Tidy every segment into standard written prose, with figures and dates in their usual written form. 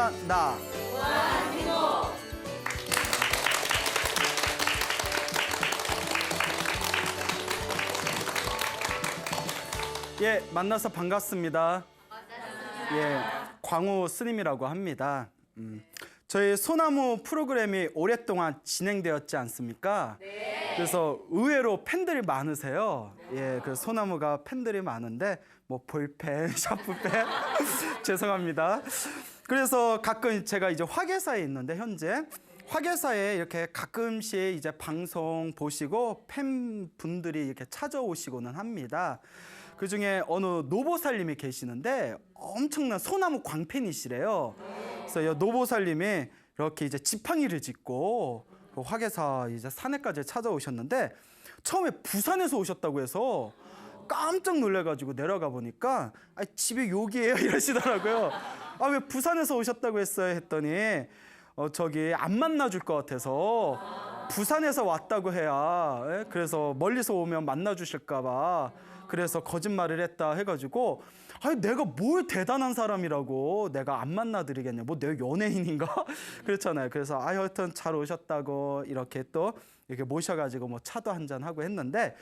소중한 나. 예, 만나서 반갑습니다. 예, 광우 스님이라고 합니다. 저희 소나무 프로그램이 오랫동안 진행되었지 않습니까? 네. 그래서 의외로 팬들이 많으세요. 예, 그래서 소나무가 팬들이 많은데 뭐 볼펜, 샤프펜 죄송합니다. 그래서 가끔 제가 이제 화계사에 있는데 현재 화계사에 이렇게 가끔씩 이제 방송 보시고 팬분들이 이렇게 찾아오시고는 합니다. 그 중에 어느 노보살님이 계시는데 엄청난 소나무 광팬이시래요. 그래서 이 노보살님이 이렇게 이제 지팡이를 짚고 그 화계사 이제 산에까지 찾아오셨는데 처음에 부산에서 오셨다고 해서 깜짝 놀래가지고 내려가 보니까 아, 집이 여기예요 이러시더라고요. 아, 왜 부산에서 오셨다고 했어요 했더니 저기 안 만나줄 것 같아서 부산에서 왔다고 해야 예? 그래서 멀리서 오면 만나주실까 봐 그래서 거짓말을 했다 해가지고 아니 내가 뭘 대단한 사람이라고 내가 안 만나드리겠냐 뭐 내가 연예인인가 그렇잖아요. 그래서 아 여하튼 잘 오셨다고 이렇게 또 이렇게 모셔가지고 뭐 차도 한잔 하고 했는데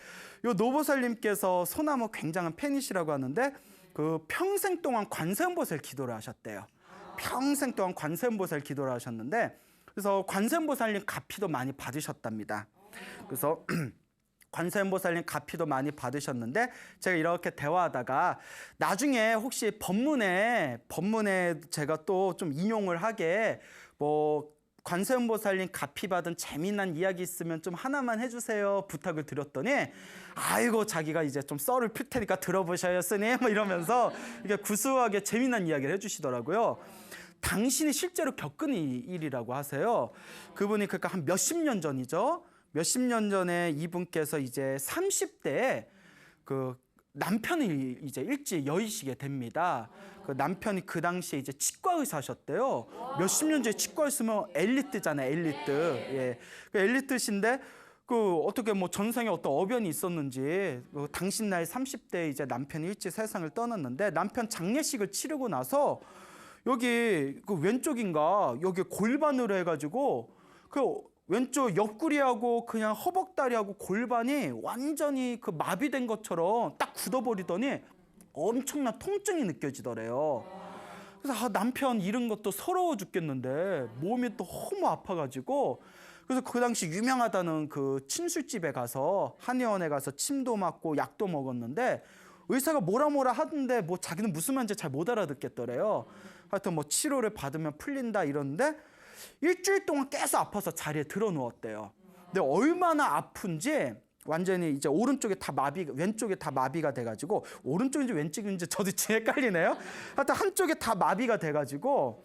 요 노보살님께서 소나무 굉장한 팬이시라고 하는데 그 평생 동안 관세음보살 기도를 하셨대요. 평생 동안 관세음보살 기도를 하셨는데 그래서 관세음보살님 가피도 많이 받으셨답니다. 그래서 관세음보살님 가피도 많이 받으셨는데 제가 이렇게 대화하다가 나중에 혹시 법문에 제가 또 좀 인용을 하게 뭐 관세음보살님 가피 받은 재미난 이야기 있으면 좀 하나만 해주세요 부탁을 드렸더니 아이고 자기가 이제 좀 썰을 필 테니까 들어보셔요 스님 뭐 이러면서 이게 구수하게 재미난 이야기를 해주시더라고요. 당신이 실제로 겪은 일이라고 하세요. 그분이 그러니까 한 몇십 년 전이죠. 몇십 년 전에 이분께서 이제 30대에 그 남편이 이제 일찍 여의시게 됩니다. 그 남편이 그 당시에 이제 치과 의사셨대요. 몇십 년 전에 치과 의사면 엘리트잖아요, 엘리트. 예. 그 엘리트신데 그 어떻게 뭐 전생에 어떤 어변이 있었는지 그 당신 나이 30대에 이제 남편이 일찍 세상을 떠났는데 남편 장례식을 치르고 나서 여기 그 왼쪽인가 여기 골반으로 해가지고 그 왼쪽 옆구리하고 그냥 허벅다리하고 골반이 완전히 그 마비된 것처럼 딱 굳어버리더니 엄청난 통증이 느껴지더래요. 그래서 남편 잃은 것도 서러워 죽겠는데 몸이 또 너무 아파가지고 그래서 그 당시 유명하다는 그 침술집에 가서 한의원에 가서 침도 맞고 약도 먹었는데 의사가 뭐라 하던데 뭐 자기는 무슨 말인지 잘 못 알아듣겠더래요. 하여튼 뭐 치료를 받으면 풀린다 이러는데 일주일 동안 계속 아파서 자리에 들어 누웠대요. 근데 얼마나 아픈지 완전히 이제 오른쪽에 다 왼쪽에 다 마비가 돼가지고 오른쪽인지 왼쪽인지 저도 헷갈리네요. 하여튼 한쪽에 다 마비가 돼가지고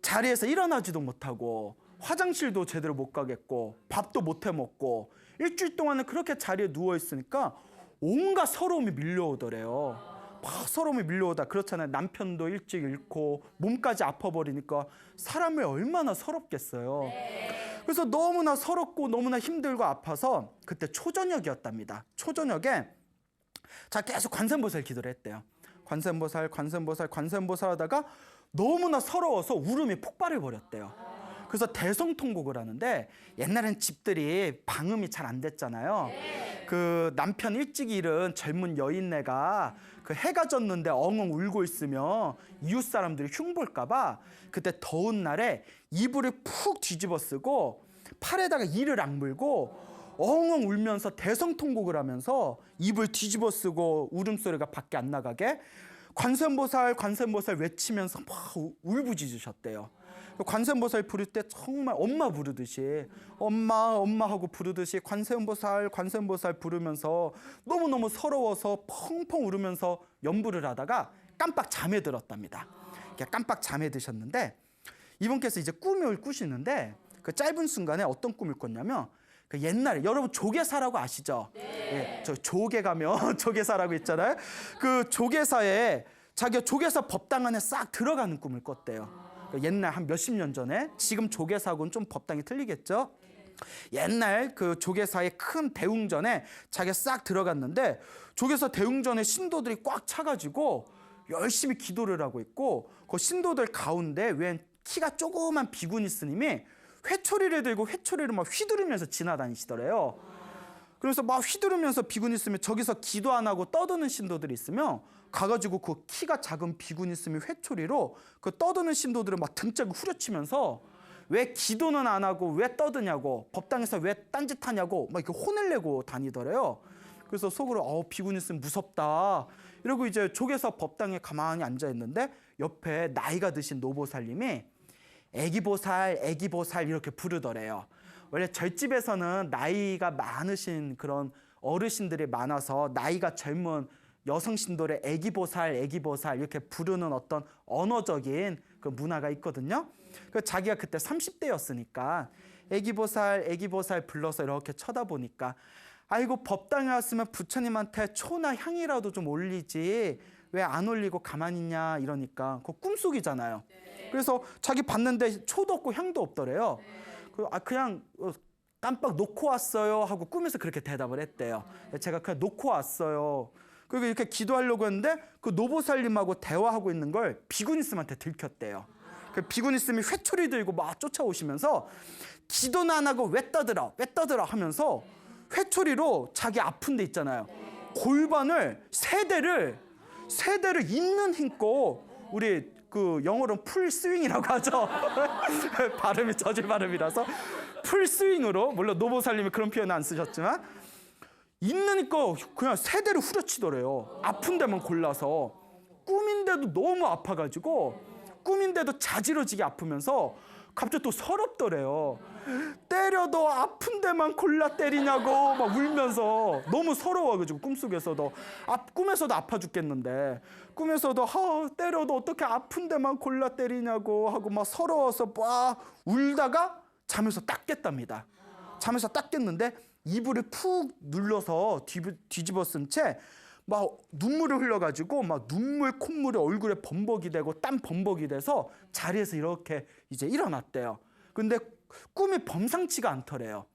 자리에서 일어나지도 못하고 화장실도 제대로 못 가겠고 밥도 못 해 먹고 일주일 동안은 그렇게 자리에 누워 있으니까 온갖 서러움이 밀려오더래요. 막 서러움이 밀려오다 그렇잖아요. 남편도 일찍 잃고 몸까지 아파버리니까 사람이 얼마나 서럽겠어요. 그래서 너무나 서럽고 너무나 힘들고 아파서 그때 초저녁이었답니다. 초저녁에 자 계속 관세음보살 기도를 했대요. 관세음보살 하다가 너무나 서러워서 울음이 폭발해버렸대요. 그래서 대성통곡을 하는데 옛날엔 집들이 방음이 잘 안 됐잖아요. 그 남편 일찍 잃은 젊은 여인네가 그 해가 졌는데 엉엉 울고 있으면 이웃 사람들이 흉볼까 봐 그때 더운 날에 이불을 푹 뒤집어 쓰고 팔에다가 이를 악물고 엉엉 울면서 대성통곡을 하면서 이불 뒤집어 쓰고 울음소리가 밖에 안 나가게 관세음보살 외치면서 막 울부짖으셨대요. 관세음보살 부를 때 정말 엄마 부르듯이 엄마 하고 부르듯이 관세음보살 부르면서 너무너무 서러워서 펑펑 울으면서 연부를 하다가 깜빡 잠에 들었답니다. 깜빡 잠에 드셨는데 이분께서 이제 꿈을 꾸시는데 그 짧은 순간에 어떤 꿈을 꿨냐면 그 옛날에 여러분 조계사라고 아시죠? 네. 예, 저 조계 가면 조계사라고 있잖아요. 그 조계사에 자기가 조계사 법당 안에 싹 들어가는 꿈을 꿨대요. 옛날 한 몇십 년 전에 지금 조계사하고는 좀 법당이 틀리겠죠? 옛날 그 조계사의 큰 대웅전에 자기가 싹 들어갔는데 조계사 대웅전에 신도들이 꽉 차가지고 열심히 기도를 하고 있고 그 신도들 가운데 웬 키가 조그만 비구니 스님이 회초리를 들고 회초리를 막 휘두르면서 지나다니시더래요. 그래서 막 휘두르면서 비구니 스님이 저기서 기도 안 하고 떠드는 신도들이 있으면 가가지고 그 키가 작은 비구니 스님이 회초리로 그 떠드는 신도들을 막 등짝을 후려치면서 왜 기도는 안 하고 왜 떠드냐고, 법당에서 왜 딴짓하냐고 막 이렇게 혼을 내고 다니더래요. 그래서 속으로 비구니 스님 무섭다 이러고 이제 족에서 법당에 가만히 앉아 있는데 옆에 나이가 드신 노보살님이 애기보살 애기보살 이렇게 부르더래요. 원래 절집에서는 나이가 많으신 그런 어르신들이 많아서 나이가 젊은 여성 신도를 애기보살 애기보살 이렇게 부르는 어떤 언어적인 그 문화가 있거든요. 그 자기가 그때 30대였으니까 애기보살 애기보살 불러서 이렇게 쳐다보니까 아이고 법당에 왔으면 부처님한테 초나 향이라도 좀 올리지 왜 안 올리고 가만히 있냐 이러니까 그거 꿈속이잖아요. 그래서 자기 봤는데 초도 없고 향도 없더래요. 그냥 깜빡 놓고 왔어요 하고 꿈에서 그렇게 대답을 했대요. 제가 그냥 놓고 왔어요. 그리고 이렇게 기도하려고 했는데 그 노보살님하고 대화하고 있는 걸 비구니스님한테 들켰대요. 그 비구니스님이 회초리 들고 막 쫓아오시면서 기도는 안 하고 왜 떠들어 하면서 회초리로 자기 아픈 데 있잖아요. 골반을 세 대를 있는 힘껏 우리 그 영어로는 풀스윙이라고 하죠. 발음이 저질 발음이라서 풀스윙으로, 물론 노보살님이 그런 표현은 안 쓰셨지만 있는 힘껏 그냥 세 대를 후려치더래요. 아픈 데만 골라서. 꿈인데도 너무 아파가지고 꿈인데도 자지러지게 아프면서 갑자기 또 서럽더래요. 때려도 아픈 데만 골라 때리냐고 막 울면서 너무 서러워가지고 꿈속에서도 꿈에서도 아파 죽겠는데 꿈에서도 때려도 어떻게 아픈 데만 골라 때리냐고 하고 막 서러워서 막 울다가 잠에서 딱 깼답니다. 잠에서 딱 깼는데 이불을 푹 눌러서 뒤집어 쓴 채 막 눈물을 흘려가지고 막 눈물 콧물이 얼굴에 범벅이 되고 땀 범벅이 돼서 자리에서 이렇게 이제 일어났대요. 근데 꿈이 범상치가 않더래요.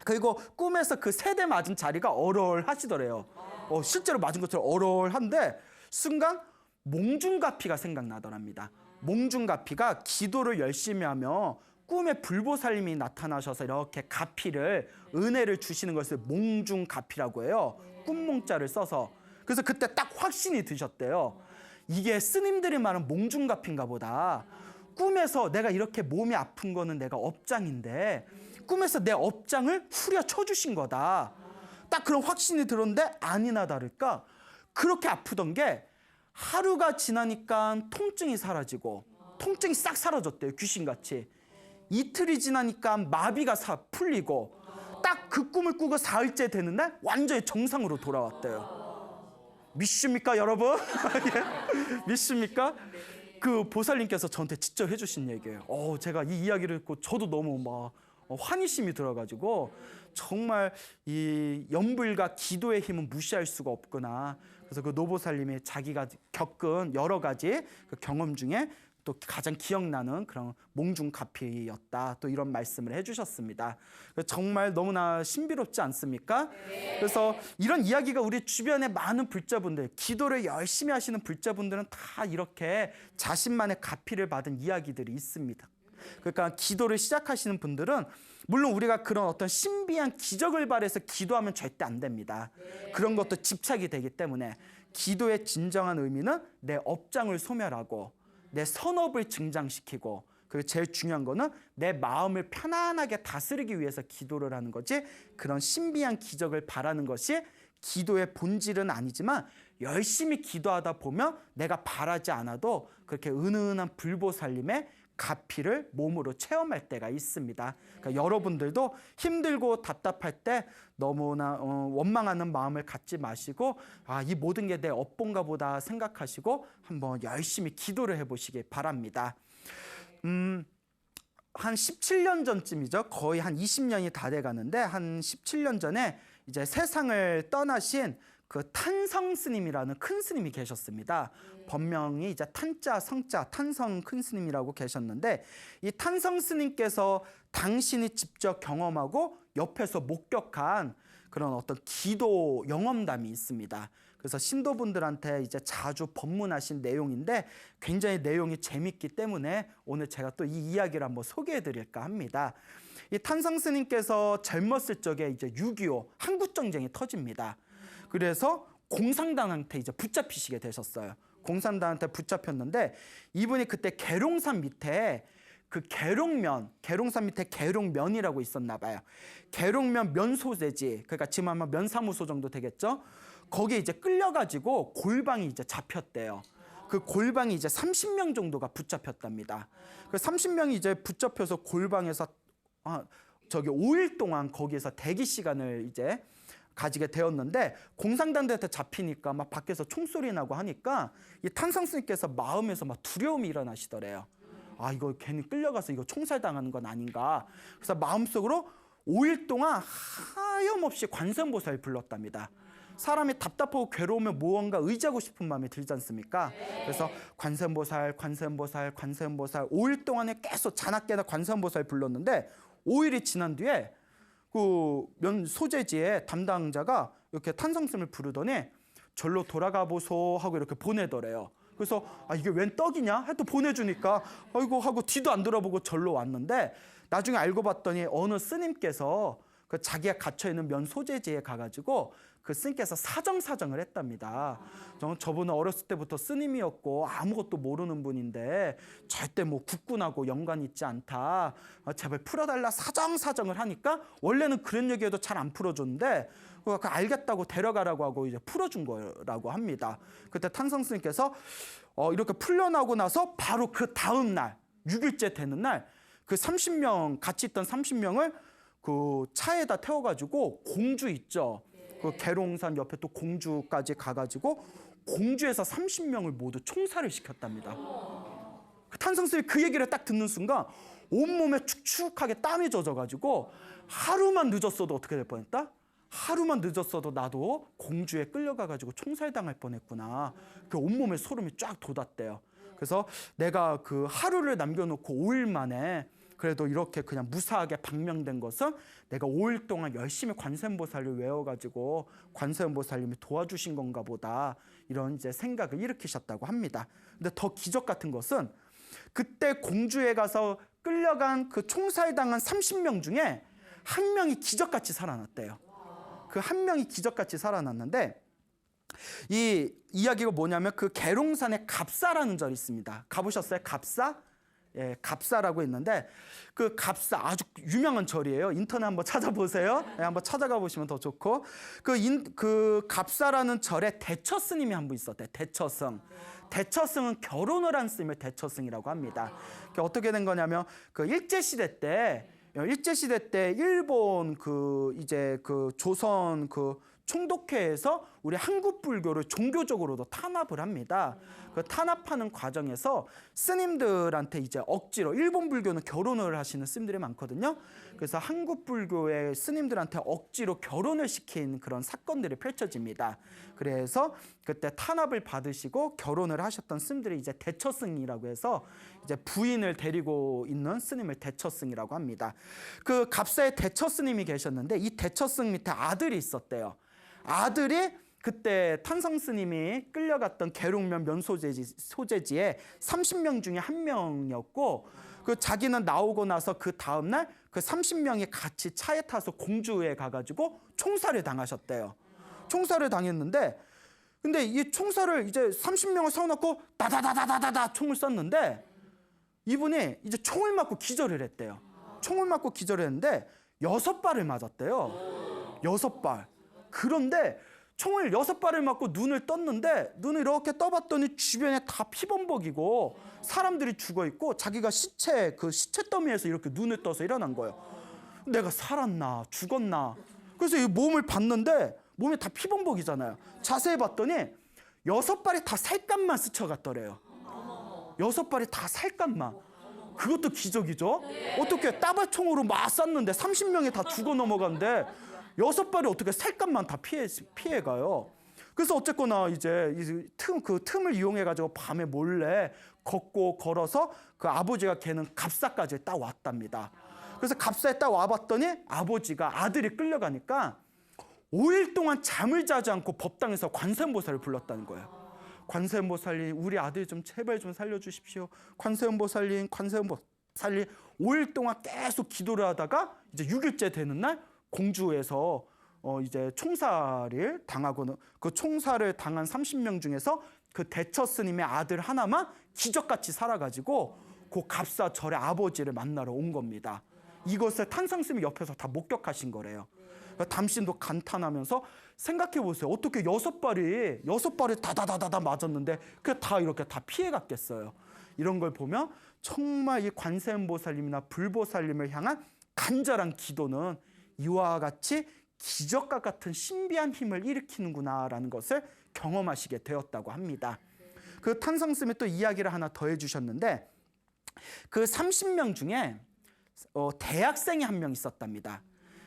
그리고 꿈에서 그 세대 맞은 자리가 얼얼하시더래요. 실제로 맞은 것처럼 얼얼한데 순간 몽중가피가 생각나더랍니다. 몽중가피가 기도를 열심히 하며 꿈에 불보살님이 나타나셔서 이렇게 가피를 은혜를 주시는 것을 몽중가피라고 해요. 꿈몽자를 써서. 그래서 그때 딱 확신이 드셨대요. 이게 스님들이 말하는 몽중가피인가 보다. 꿈에서 내가 이렇게 몸이 아픈 거는 내가 업장인데 꿈에서 내 업장을 후려쳐 주신 거다. 딱 그런 확신이 들었는데 아니나 다를까 그렇게 아프던 게 하루가 지나니까 통증이 사라지고 통증이 싹 사라졌대요. 귀신같이. 이틀이 지나니까 마비가 풀리고 딱 그 꿈을 꾸고 사흘째 되는 날 완전히 정상으로 돌아왔대요. 믿습니까 여러분? 믿습니까? 그 보살님께서 저한테 직접 해주신 얘기예요. 제가 이 이야기를 듣고 저도 너무 막 환희심이 들어가지고 정말 이 염불과 기도의 힘은 무시할 수가 없구나. 그래서 그 노보살님이 자기가 겪은 여러 가지 그 경험 중에 또 가장 기억나는 그런 몽중가피였다. 또 이런 말씀을 해주셨습니다. 정말 너무나 신비롭지 않습니까? 그래서 이런 이야기가 우리 주변의 많은 불자분들, 기도를 열심히 하시는 불자분들은 다 이렇게 자신만의 가피를 받은 이야기들이 있습니다. 그러니까 기도를 시작하시는 분들은 물론 우리가 그런 어떤 신비한 기적을 바라서 기도하면 절대 안 됩니다. 그런 것도 집착이 되기 때문에 기도의 진정한 의미는 내 업장을 소멸하고 내 선업을 증장시키고 그리고 제일 중요한 거는 내 마음을 편안하게 다스리기 위해서 기도를 하는 거지 그런 신비한 기적을 바라는 것이 기도의 본질은 아니지만 열심히 기도하다 보면 내가 바라지 않아도 그렇게 은은한 불보살님의 가피를 몸으로 체험할 때가 있습니다. 그러니까 여러분들도 힘들고 답답할 때 너무나 원망하는 마음을 갖지 마시고 이 모든 게 내 업본가 보다 생각하시고 한번 열심히 기도를 해보시기 바랍니다. 한 17년 전쯤이죠. 거의 한 20년이 다 돼가는데 한 17년 전에 이제 세상을 떠나신 그 탄성 스님이라는 큰 스님이 계셨습니다. 법명이 이제 탄자 성자 탄성 큰 스님이라고 계셨는데 이 탄성 스님께서 당신이 직접 경험하고 옆에서 목격한 그런 어떤 기도 영험담이 있습니다. 그래서 신도분들한테 이제 자주 법문하신 내용인데 굉장히 내용이 재밌기 때문에 오늘 제가 또 이 이야기를 한번 소개해 드릴까 합니다. 이 탄성 스님께서 젊었을 적에 이제 6.25 한국전쟁이 터집니다. 그래서 공산당한테 이제 붙잡히시게 되셨어요. 공산당한테 붙잡혔는데 이분이 그때 계룡산 밑에 그 계룡산 밑에 계룡면이라고 있었나 봐요. 계룡면 면소재지, 그러니까 지금 아마 면사무소 정도 되겠죠. 거기에 이제 끌려가지고 골방이 이제 잡혔대요. 그 골방이 이제 30명 정도가 붙잡혔답니다. 그 30명이 이제 붙잡혀서 골방에서 5일 동안 거기에서 대기 시간을 이제 가지게 되었는데 공산당한테 잡히니까 막 밖에서 총소리 나고 하니까 이 탄성 스님께서 마음에서 막 두려움이 일어나시더래요. 아, 이거 괜히 끌려가서 이거 총살당하는 건 아닌가. 그래서 마음속으로 5일 동안 하염없이 관세음보살을 불렀답니다. 사람이 답답하고 괴로우면 무언가 의지하고 싶은 마음이 들지 않습니까? 그래서 관세음보살 5일 동안에 계속 자나깨나 관세음보살을 불렀는데 5일이 지난 뒤에 그 면 소재지의 담당자가 이렇게 탄성스님을 부르더니 절로 돌아가 보소 하고 이렇게 보내더래요. 그래서 이게 웬 떡이냐 해도 보내주니까 아이고 하고 뒤도 안 돌아보고 절로 왔는데 나중에 알고 봤더니 어느 스님께서 그 자기가 갇혀있는 면 소재지에 가가지고 그 스님께서 사정을 했답니다. 저분은 어렸을 때부터 스님이었고 아무것도 모르는 분인데 절대 뭐 국군하고 연관이 있지 않다. 제발 풀어달라 사정을 하니까 원래는 그런 얘기해도 잘 안 풀어줬는데 알겠다고 데려가라고 하고 이제 풀어준 거라고 합니다. 그때 탄성 스님께서 이렇게 풀려나고 나서 바로 그 다음 날 6일째 되는 날 그 30명 같이 있던 30명을 그 차에다 태워가지고 공주 있죠. 그 계룡산 옆에 또 공주까지 가가지고 공주에서 30명을 모두 총살을 시켰답니다. 탄성 스님이 그 얘기를 딱 듣는 순간 온몸에 축축하게 땀이 젖어가지고 하루만 늦었어도 어떻게 될 뻔했다? 하루만 늦었어도 나도 공주에 끌려가가지고 총살당할 뻔했구나. 그 온몸에 소름이 쫙 돋았대요. 그래서 내가 그 하루를 남겨놓고 5일 만에 그래도 이렇게 그냥 무사하게 방명된 것은 내가 5일 동안 열심히 관세음보살을 외워가지고 관세음보살님이 도와주신 건가 보다 이런 이제 생각을 일으키셨다고 합니다. 근데 더 기적 같은 것은 그때 공주에 가서 끌려간 그 총살당한 30명 중에 한 명이 기적같이 살아났대요. 그 한 명이 기적같이 살아났는데 이 이야기가 뭐냐면 그 계룡산에 갑사라는 절이 있습니다. 가보셨어요? 갑사? 예, 갑사라고 있는데 그 갑사 아주 유명한 절이에요. 인터넷 한번 찾아보세요. 예, 한번 찾아가 보시면 더 좋고 그 갑사라는 절에 대처 스님이 한 분 있었대요. 대처승은 결혼을 한 스님을 대처승이라고 합니다. 어떻게 된 거냐면 그 일제시대 때 일본 그 이제 그 조선 그 총독회에서 우리 한국 불교를 종교적으로도 탄압을 합니다. 그 탄압하는 과정에서 스님들한테 이제 억지로 일본 불교는 결혼을 하시는 스님들이 많거든요. 그래서 한국 불교의 스님들한테 억지로 결혼을 시킨 그런 사건들이 펼쳐집니다. 그래서 그때 탄압을 받으시고 결혼을 하셨던 스님들이 이제 대처승이라고 해서 이제 부인을 데리고 있는 스님을 대처승이라고 합니다. 그 갑사에 대처스님이 계셨는데 이 대처승 밑에 아들이 있었대요. 아들이 그때 탄성 스님이 끌려갔던 계룡면 면소재지에 30명 중에 한 명이었고 그 자기는 나오고 나서 그 다음날 그 30명이 같이 차에 타서 공주에 가가지고 총살을 당하셨대요. 총살을 당했는데 근데 이 총살을 이제 30명을 세워놓고 다다다다다다 총을 쐈는데 이분이 이제 총을 맞고 기절을 했대요. 총을 맞고 기절을 했는데 6발을 맞았대요. 6발. 그런데 총을 6발을 맞고 눈을 떴는데 눈을 이렇게 떠봤더니 주변에 다 피범벅이고 사람들이 죽어있고 자기가 시체 더미에서 이렇게 눈을 떠서 일어난 거예요. 내가 살았나 죽었나. 그래서 이 몸을 봤는데 몸에 다 피범벅이잖아요. 자세히 봤더니 6발이 다 살갗만 스쳐갔더래요. 6발이 다 살갗만. 그것도 기적이죠. 어떻게 따발총으로 막 쐈는데 30명이 다 죽어 넘어간데 6발이 어떻게 살갗만 다 피해가요. 그래서 어쨌거나 이제 그 틈을 이용해가지고 밤에 몰래 걸어서 그 아버지가 걔는 갑사까지 딱 왔답니다. 그래서 갑사에 딱 와봤더니 아버지가 아들이 끌려가니까 5일 동안 잠을 자지 않고 법당에서 관세음보살을 불렀다는 거예요. 관세음보살님, 우리 아들 좀 제발 좀 살려주십시오. 관세음보살님, 관세음보살님. 5일 동안 계속 기도를 하다가 이제 6일째 되는 날 공주에서 이제 총살을 당하고는, 그 총살을 당한 30명 중에서 그 대처 스님의 아들 하나만 기적같이 살아가지고 그 갑사절의 아버지를 만나러 온 겁니다. 이것을 탄상스님이 옆에서 다 목격하신 거래요. 담신도 감탄하면서 생각해 보세요. 어떻게 6발이 다다다다다 맞았는데 그게 다 이렇게 다 피해갔겠어요. 이런 걸 보면 정말 이 관세음보살님이나 불보살님을 향한 간절한 기도는 이와 같이 기적과 같은 신비한 힘을 일으키는구나라는 것을 경험하시게 되었다고 합니다. 그 탄성스님이 또 이야기를 하나 더 해주셨는데, 그 30명 중에 대학생이 한 명 있었답니다.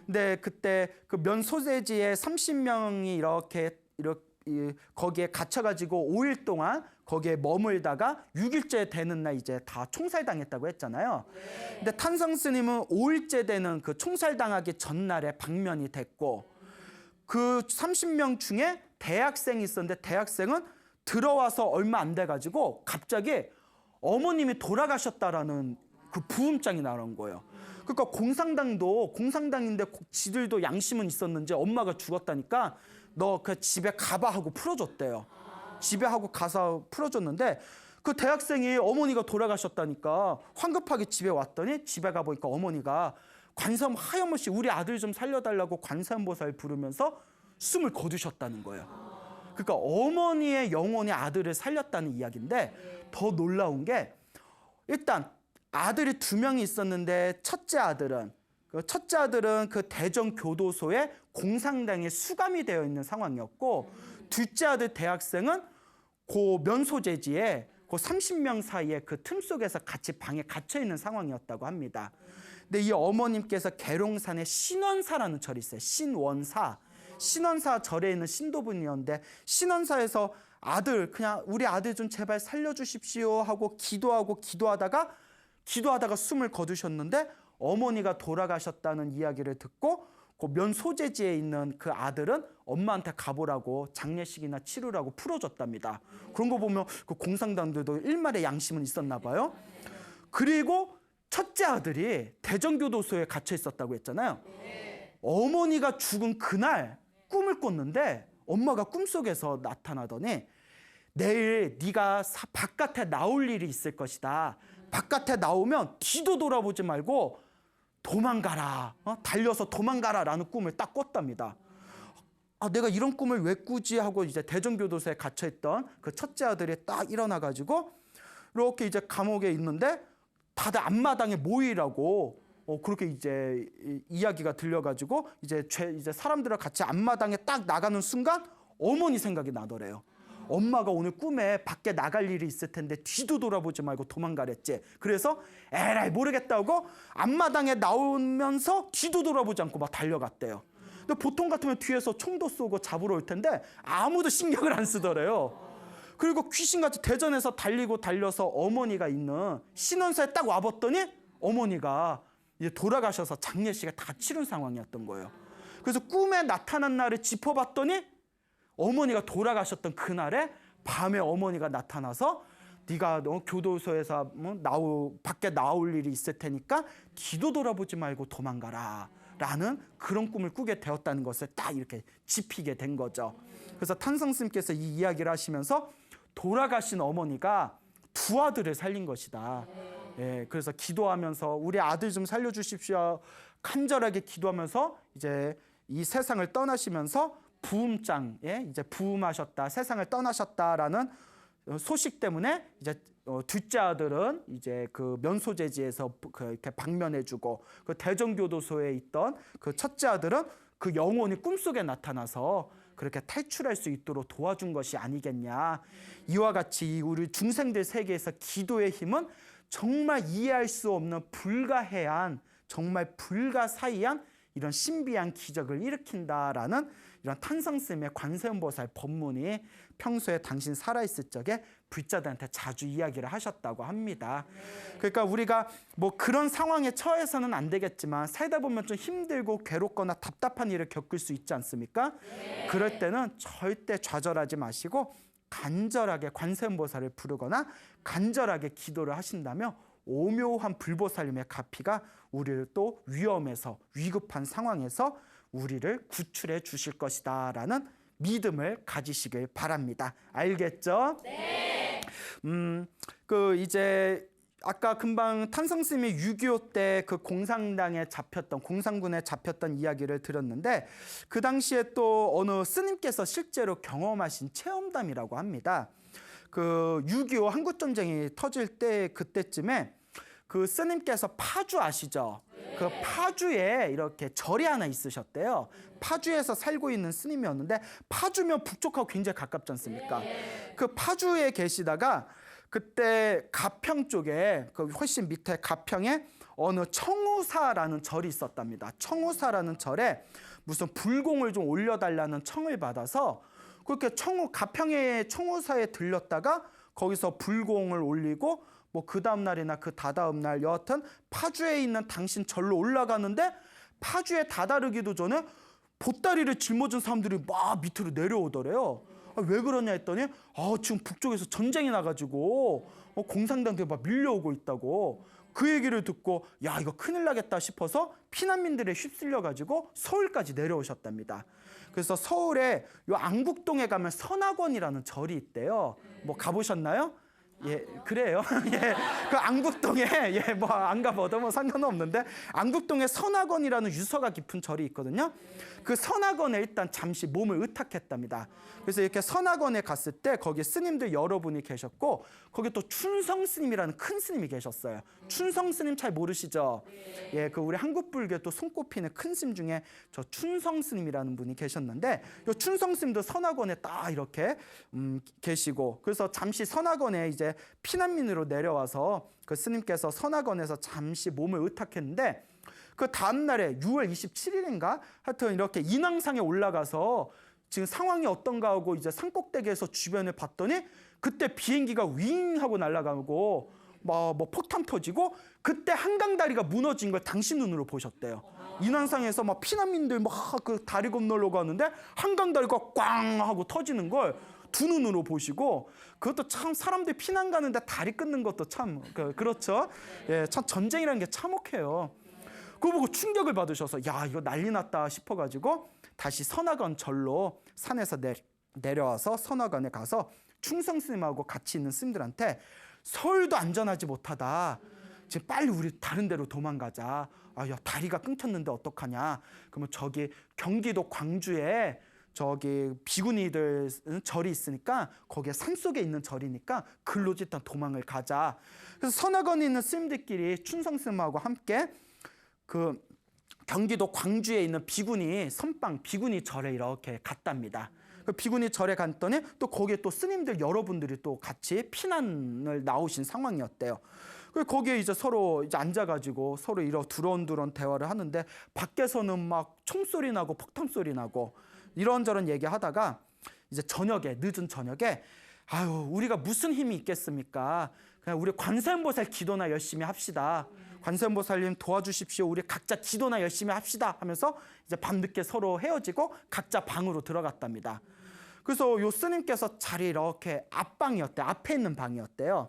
근데 그때 그 면소재지에 30명이 이렇게 거기에 갇혀가지고 5일 동안 거기에 머물다가 6일째 되는 날 이제 다 총살당했다고 했잖아요. 근데 탄성스님은 5일째 되는 그 총살당하기 전날에 방면이 됐고, 그 30명 중에 대학생이 있었는데 대학생은 들어와서 얼마 안 돼가지고 갑자기 어머님이 돌아가셨다라는 그 부음장이 나온 거예요. 그러니까 공상당인데 지들도 양심은 있었는지 엄마가 죽었다니까 너 그 집에 가봐 하고 풀어줬대요. 집에 하고 가서 풀어줬는데 그 대학생이 어머니가 돌아가셨다니까 황급하게 집에 왔더니 집에 가보니까 어머니가 관세음 하염없이 우리 아들 좀 살려달라고 관세음보살 부르면서 숨을 거두셨다는 거예요. 그러니까 어머니의 영혼이 아들을 살렸다는 이야기인데, 더 놀라운 게 일단 아들이 2명이 있었는데 첫째 아들은 그 대전교도소에 공상당에 수감이 되어 있는 상황이었고, 둘째 아들 대학생은 그 면소재지에 그 30명 사이에 그 틈 속에서 같이 방에 갇혀 있는 상황이었다고 합니다. 근데 이 어머님께서 계룡산에 신원사라는 절이 있어요. 신원사 절에 있는 신도분이었는데, 신원사에서 그냥 우리 아들 좀 제발 살려주십시오 하고 기도하다가 숨을 거두셨는데, 어머니가 돌아가셨다는 이야기를 듣고 그 면소재지에 있는 그 아들은 엄마한테 가보라고 장례식이나 치르라고 풀어줬답니다. 그런 거 보면 그 공상당들도 일말의 양심은 있었나 봐요. 그리고 첫째 아들이 대전교도소에 gat혀 있었다고 했잖아요. 어머니가 죽은 그날 꿈을 꿨는데 엄마가 꿈속에서 나타나더니 내일 네가 바깥에 나올 일이 있을 것이다. 바깥에 나오면 뒤도 돌아보지 말고 도망가라. 달려서 도망가라 라는 꿈을 딱 꿨답니다. 내가 이런 꿈을 왜 꾸지 하고 이제 대전교도소에 갇혀있던 그 첫째 아들이 딱 일어나가지고 이렇게 이제 감옥에 있는데 다들 앞마당에 모이라고 그렇게 이제 이야기가 들려가지고 이제 사람들과 같이 앞마당에 딱 나가는 순간 어머니 생각이 나더래요. 엄마가 오늘 꿈에 밖에 나갈 일이 있을 텐데 뒤도 돌아보지 말고 도망가랬지. 그래서 에라이 모르겠다고 앞마당에 나오면서 뒤도 돌아보지 않고 막 달려갔대요. 근데 보통 같으면 뒤에서 총도 쏘고 잡으러 올 텐데 아무도 신경을 안 쓰더래요. 그리고 귀신같이 대전에서 달려서 어머니가 있는 신원사에 딱 와봤더니 어머니가 이제 돌아가셔서 장례식을 다 치른 상황이었던 거예요. 그래서 꿈에 나타난 날을 짚어봤더니 어머니가 돌아가셨던 그날에 밤에 어머니가 나타나서 네가 교도소에서 밖에 나올 일이 있을 테니까 뒤도 돌아보지 말고 도망가라 라는 그런 꿈을 꾸게 되었다는 것을 딱 이렇게 짚히게 된 거죠. 그래서 탄성스님께서 이 이야기를 하시면서 돌아가신 어머니가 2 아들을 살린 것이다. 그래서 기도하면서 우리 아들 좀 살려주십시오 간절하게 기도하면서 이제 이 세상을 떠나시면서 부음장에 이제 부음하셨다, 세상을 떠나셨다라는 소식 때문에 이제 둘째 아들은 이제 그 면소재지에서 이렇게 방면해주고, 그 대전교도소에 있던 그 첫째 아들은 그 영혼이 꿈속에 나타나서 그렇게 탈출할 수 있도록 도와준 것이 아니겠냐. 이와 같이 우리 중생들 세계에서 기도의 힘은 정말 이해할 수 없는 불가해한, 정말 불가사의한 이런 신비한 기적을 일으킨다라는 이런 탄성스님의 관세음보살 법문이 평소에 당신 살아있을 적에 불자들한테 자주 이야기를 하셨다고 합니다. 그러니까 우리가 뭐 그런 상황에 처해서는 안 되겠지만 살다 보면 좀 힘들고 괴롭거나 답답한 일을 겪을 수 있지 않습니까? 그럴 때는 절대 좌절하지 마시고 간절하게 관세음보살을 부르거나 간절하게 기도를 하신다면 오묘한 불보살님의 가피가 우리를 또 위험에서 위급한 상황에서 우리를 구출해 주실 것이다 라는 믿음을 가지시길 바랍니다. 알겠죠? 네. 이제 아까 금방 탄성스님이 6.25 때 그 공산당에 잡혔던, 공산군에 잡혔던 이야기를 들었는데 그 당시에 또 어느 스님께서 실제로 경험하신 체험담이라고 합니다. 그 6.25 한국전쟁이 터질 때 그때쯤에 그 스님께서 파주 아시죠? 그 파주에 이렇게 절이 하나 있으셨대요. 파주에서 살고 있는 스님이었는데 파주면 북쪽하고 굉장히 가깝지 않습니까? 그 파주에 계시다가 그때 가평 쪽에 그 훨씬 밑에 가평에 어느 청우사라는 절이 있었답니다. 청우사라는 절에 무슨 불공을 좀 올려달라는 청을 받아서 그렇게 가평의 청우사에 들렸다가 거기서 불공을 올리고 뭐 그 다음 날이나 그 다다음 날 여하튼 파주에 있는 당신 절로 올라가는데 파주에 다다르기도 전에 보따리를 짊어진 사람들이 막 밑으로 내려오더래요. 왜 그러냐 했더니 지금 북쪽에서 전쟁이 나가지고 공산당들이 막 밀려오고 있다고. 그 얘기를 듣고 야 이거 큰일 나겠다 싶어서 피난민들에 휩쓸려가지고 서울까지 내려오셨답니다. 그래서 서울에 요 안국동에 가면 선악원이라는 절이 있대요. 뭐 가보셨나요? 예, 그래요. 예, 그 안국동에 뭐 안 가봐도 뭐 상관은 없는데 안국동에 선악원이라는 유서가 깊은 절이 있거든요. 그 선악원에 일단 잠시 몸을 의탁했답니다. 그래서 이렇게 선악원에 갔을 때 거기 스님들 여러분이 계셨고 거기 또 춘성 스님이라는 큰 스님이 계셨어요. 춘성 스님 잘 모르시죠? 예, 그 우리 한국 불교에 또 손꼽히는 큰 스님 중에 저 춘성 스님이라는 분이 계셨는데 이 춘성 스님도 선악원에 딱 이렇게 계시고 그래서 잠시 선악원에 이제 피난민으로 내려와서 그 스님께서 선악원에서 잠시 몸을 의탁했는데 그 다음날에 6월 27일인가 하여튼 이렇게 인왕상에 올라가서 지금 상황이 어떤가 하고 이제 산꼭대기에서 주변을 봤더니 그때 비행기가 윙 하고 날아가고 뭐 폭탄 터지고 그때 한강다리가 무너진 걸 당신 눈으로 보셨대요. 인왕상에서 막 피난민들 막 그 다리 건너려고 하는데 한강다리가 꽝 하고 터지는 걸 두 눈으로 보시고 그것도 참 사람들이 피난 가는데 다리 끊는 것도 참 그렇죠. 예, 참 전쟁이라는 게 참혹해요. 그거 보고 충격을 받으셔서 야 이거 난리 났다 싶어가지고 다시 선악원 절로 산에서 내려와서 선악원에 가서 충성 스님하고 같이 있는 스님들한테 서울도 안전하지 못하다. 지금 빨리 우리 다른 데로 도망가자. 야 다리가 끊겼는데 어떡하냐. 그러면 저기 경기도 광주에 저기 비구니들 절이 있으니까 거기에 산속에 있는 절이니까 글로 일단 도망을 가자. 그래서 선악원에 있는 스님들끼리 춘성 스님하고 함께 그 경기도 광주에 있는 비구니 선방 비구니 절에 이렇게 갔답니다. 그 비구니 절에 갔더니 또 거기에 또 스님들 여러분들이 또 같이 피난을 나오신 상황이었대요. 그 거기에 이제 서로 이제 앉아가지고 서로 이런 두런두런 대화를 하는데 밖에서는 막 총소리 나고 폭탄 소리 나고 이런저런 얘기하다가 이제 저녁에 늦은 저녁에 아유 우리가 무슨 힘이 있겠습니까? 그냥 우리 관세음보살 기도나 열심히 합시다. 관세음보살님 도와주십시오. 우리 각자 기도나 열심히 합시다 하면서 이제 밤늦게 서로 헤어지고 각자 방으로 들어갔답니다. 그래서 요 스님께서 자리 이렇게 앞방이었대요. 앞에 있는 방이었대요.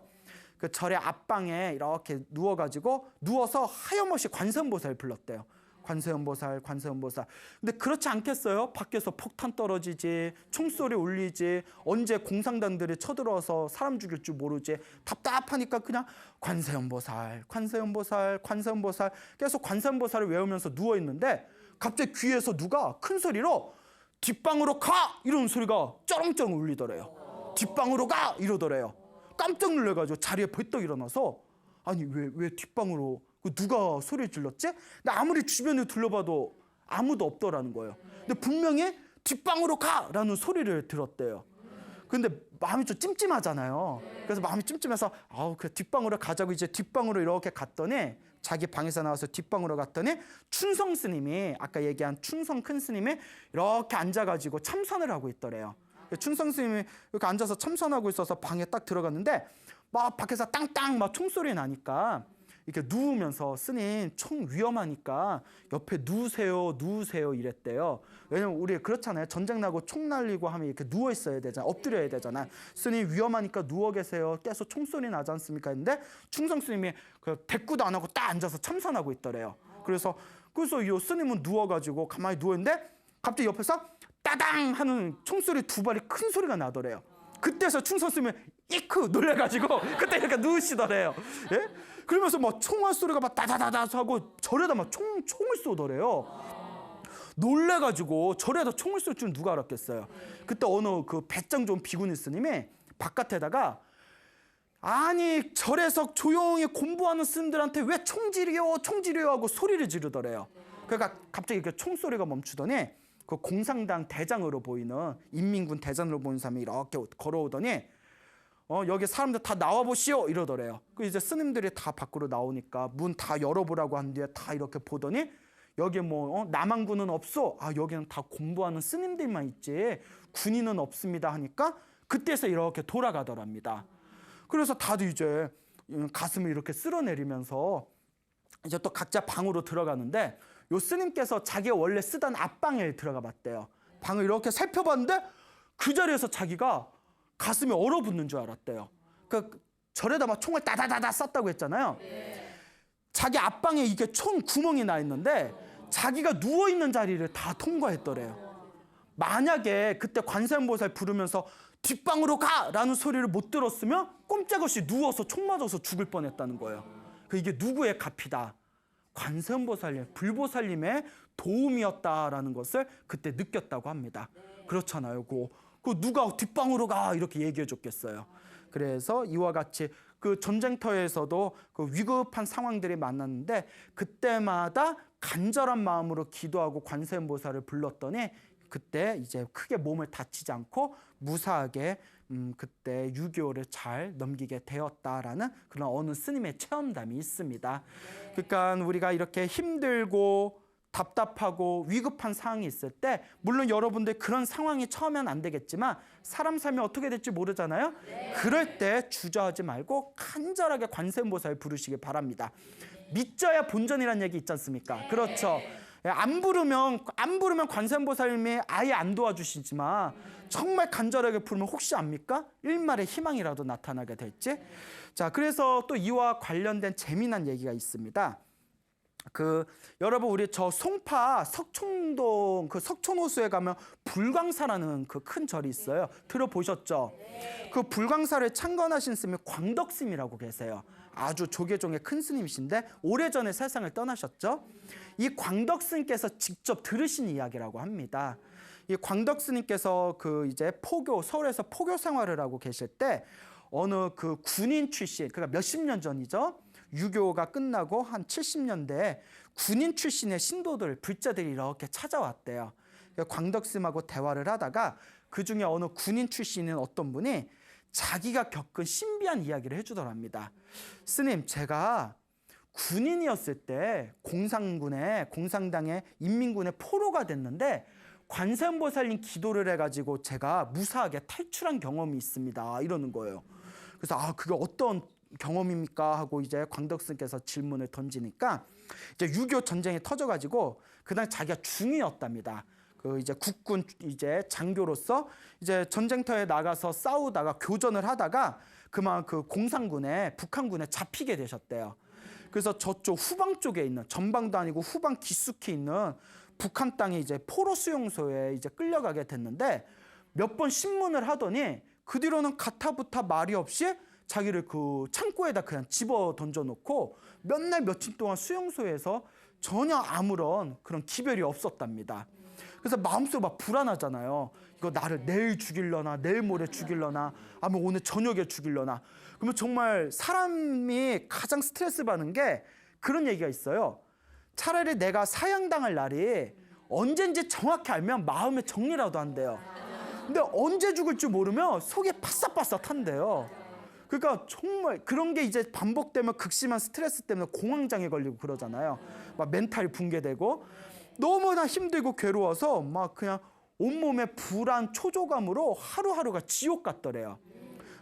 그 절의 앞방에 이렇게 누워서 하염없이 관세음보살을 불렀대요. 관세음보살, 관세음보살. 근데 그렇지 않겠어요? 밖에서 폭탄 떨어지지, 총소리 울리지, 언제 공산당들이 쳐들어와서 사람 죽일 줄 모르지. 답답하니까 그냥 관세음보살, 관세음보살, 관세음보살. 계속 관세음보살을 외우면서 누워있는데 갑자기 귀에서 누가 큰 소리로 뒷방으로 가! 이런 소리가 쩌렁쩌렁 울리더래요. 뒷방으로 가! 이러더래요. 깜짝 놀래가지고 자리에 벌떡 일어나서 아니 왜 뒷방으로 누가 소리를 질렀지? 근데 아무리 주변을 둘러봐도 아무도 없더라는 거예요. 근데 분명히 뒷방으로 가라는 소리를 들었대요. 근데 마음이 좀 찜찜하잖아요. 그래서 마음이 찜찜해서 그 뒷방으로 가자고 이제 뒷방으로 이렇게 갔더니 자기 방에서 나와서 뒷방으로 갔더니 충성 스님이, 아까 얘기한 충성 큰 스님이 이렇게 앉아가지고 참선을 하고 있더래요. 충성 스님이 이렇게 앉아서 참선하고 있어서 방에 딱 들어갔는데 막 밖에서 땅땅 막 총소리 나니까 이렇게 누우면서, 스님 총 위험하니까 옆에 누우세요 누우세요 이랬대요. 왜냐면 우리 그렇잖아요. 전쟁 나고 총 날리고 하면 이렇게 누워 있어야 되잖아요. 엎드려야 되잖아요. 스님 위험하니까 누워 계세요. 계속 총소리 나지 않습니까? 했는데 충성 스님이 대꾸도 안 하고 딱 앉아서 참선하고 있더래요. 그래서 이 스님은 누워가지고 가만히 누워있는데 갑자기 옆에서 따당 하는 총소리 두 발이 큰 소리가 나더래요. 그때서 충성 스님이 이크 놀래가지고 그때 이렇게 누우시더래요. 예? 그러면서 막 총알 소리가 막 다다다다 하고 절에다 막 총을 쏘더래요. 놀래가지고 절에다 총을 쏠 줄 누가 알았겠어요. 그때 어느 그 배짱 좋은 비구니 스님이 바깥에다가, 아니 절에서 조용히 공부하는 스님들한테 왜 총질이요 하고 소리를 지르더래요. 그러니까 갑자기 이렇게 총소리가 멈추더니 그 공산당 대장으로 보이는, 인민군 대장으로 보이는 사람이 이렇게 걸어오더니 여기 사람들 다 나와보시오 이러더래요. 그 이제 스님들이 다 밖으로 나오니까 문 다 열어보라고 한 뒤에 다 이렇게 보더니 여기 뭐 남한군은 없어. 아 여기는 다 공부하는 스님들만 있지 군인은 없습니다 하니까 그때서 이렇게 돌아가더랍니다. 그래서 다들 이제 가슴을 이렇게 쓸어내리면서 이제 또 각자 방으로 들어가는데, 요 스님께서 자기가 원래 쓰던 앞방에 들어가 봤대요. 방을 이렇게 살펴봤는데 그 자리에서 자기가 가슴이 얼어붙는 줄 알았대요. 그러니까 절에다 막 총을 따다다다 쐈다고 했잖아요. 자기 앞방에 이게 총 구멍이 나 있는데 자기가 누워있는 자리를 다 통과했더래요. 만약에 그때 관세음보살 부르면서 뒷방으로 가라는 소리를 못 들었으면 꼼짝없이 누워서 총 맞아서 죽을 뻔했다는 거예요. 이게 누구의 값이다? 관세음보살님, 불보살님의 도움이었다라는 것을 그때 느꼈다고 합니다. 그렇잖아요. 그 누가 뒷방으로 가 이렇게 얘기해 줬겠어요. 그래서 이와 같이 그 전쟁터에서도 그 위급한 상황들이 많았는데 그때마다 간절한 마음으로 기도하고 관세음보살을 불렀더니 그때 이제 크게 몸을 다치지 않고 무사하게 그때 6.25를 잘 넘기게 되었다라는 그런 어느 스님의 체험담이 있습니다. 그러니까 우리가 이렇게 힘들고 답답하고 위급한 상황이 있을 때, 물론 여러분들 그런 상황이 처음엔 안 되겠지만 사람 삶이 어떻게 될지 모르잖아요. 그럴 때 주저하지 말고 간절하게 관세음보살 부르시기 바랍니다. 믿져야 본전이라는 얘기 있지 않습니까? 그렇죠. 안 부르면 관세음보살님이 아예 안 도와주시지만 정말 간절하게 부르면 혹시 압니까? 일말의 희망이라도 나타나게 될지. 자, 그래서 또 이와 관련된 재미난 얘기가 있습니다. 여러분 우리 저 송파 석촌동 그 석촌호수에 가면 불광사라는 그 큰 절이 있어요. 들어보셨죠? 그 불광사를 창건하신 스님이 광덕스님이라고 계세요. 아주 조계종의 큰 스님이신데 오래전에 세상을 떠나셨죠. 이 광덕스님께서 직접 들으신 이야기라고 합니다. 이 광덕스님께서 이제 서울에서 포교 생활을 하고 계실 때 어느 그 군인 출신, 그러니까 몇십 년 전이죠. 6.25가 끝나고 한 70년대에 군인 출신의 신도들, 불자들이 이렇게 찾아왔대요. 광덕스님하고 대화를 하다가 그 중에 어느 군인 출신인 어떤 분이 자기가 겪은 신비한 이야기를 해주더랍니다. 스님, 제가 군인이었을 때 공산당의 인민군의 포로가 됐는데 관세음보살님 기도를 해가지고 제가 무사하게 탈출한 경험이 있습니다. 이러는 거예요. 그래서 그게 어떤 경험입니까? 하고 이제 광덕스님께서 질문을 던지니까 이제 6.25 전쟁이 터져가지고 그날 자기가 중이었답니다. 이제 국군 이제 장교로서 이제 전쟁터에 나가서 싸우다가 교전을 하다가 그만 그 공산군에 북한군에 잡히게 되셨대요. 그래서 저쪽 후방 쪽에 있는, 전방도 아니고 후방 깊숙이 있는 북한 땅에 이제 포로 수용소에 이제 끌려가게 됐는데 몇 번 신문을 하더니 그 뒤로는 가타부타 말이 없이 자기를 그 창고에다 그냥 집어 던져놓고 몇 날 며칠 동안 수용소에서 전혀 아무런 그런 기별이 없었답니다. 그래서 마음속으로 막 불안하잖아요. 이거 나를 내일 죽일려나, 내일 모레 죽일려나, 아니면 오늘 저녁에 죽일려나. 그러면 정말 사람이 가장 스트레스 받는 게 그런 얘기가 있어요. 차라리 내가 사형당할 날이 언젠지 정확히 알면 마음의 정리라도 한대요. 근데 언제 죽을 줄 모르면 속이 바싹바싹 한대요. 그러니까 정말 그런 게 이제 반복되면 극심한 스트레스 때문에 공황장애 걸리고 그러잖아요. 막 멘탈이 붕괴되고 너무나 힘들고 괴로워서 막 그냥 온몸에 불안, 초조감으로 하루하루가 지옥 같더래요.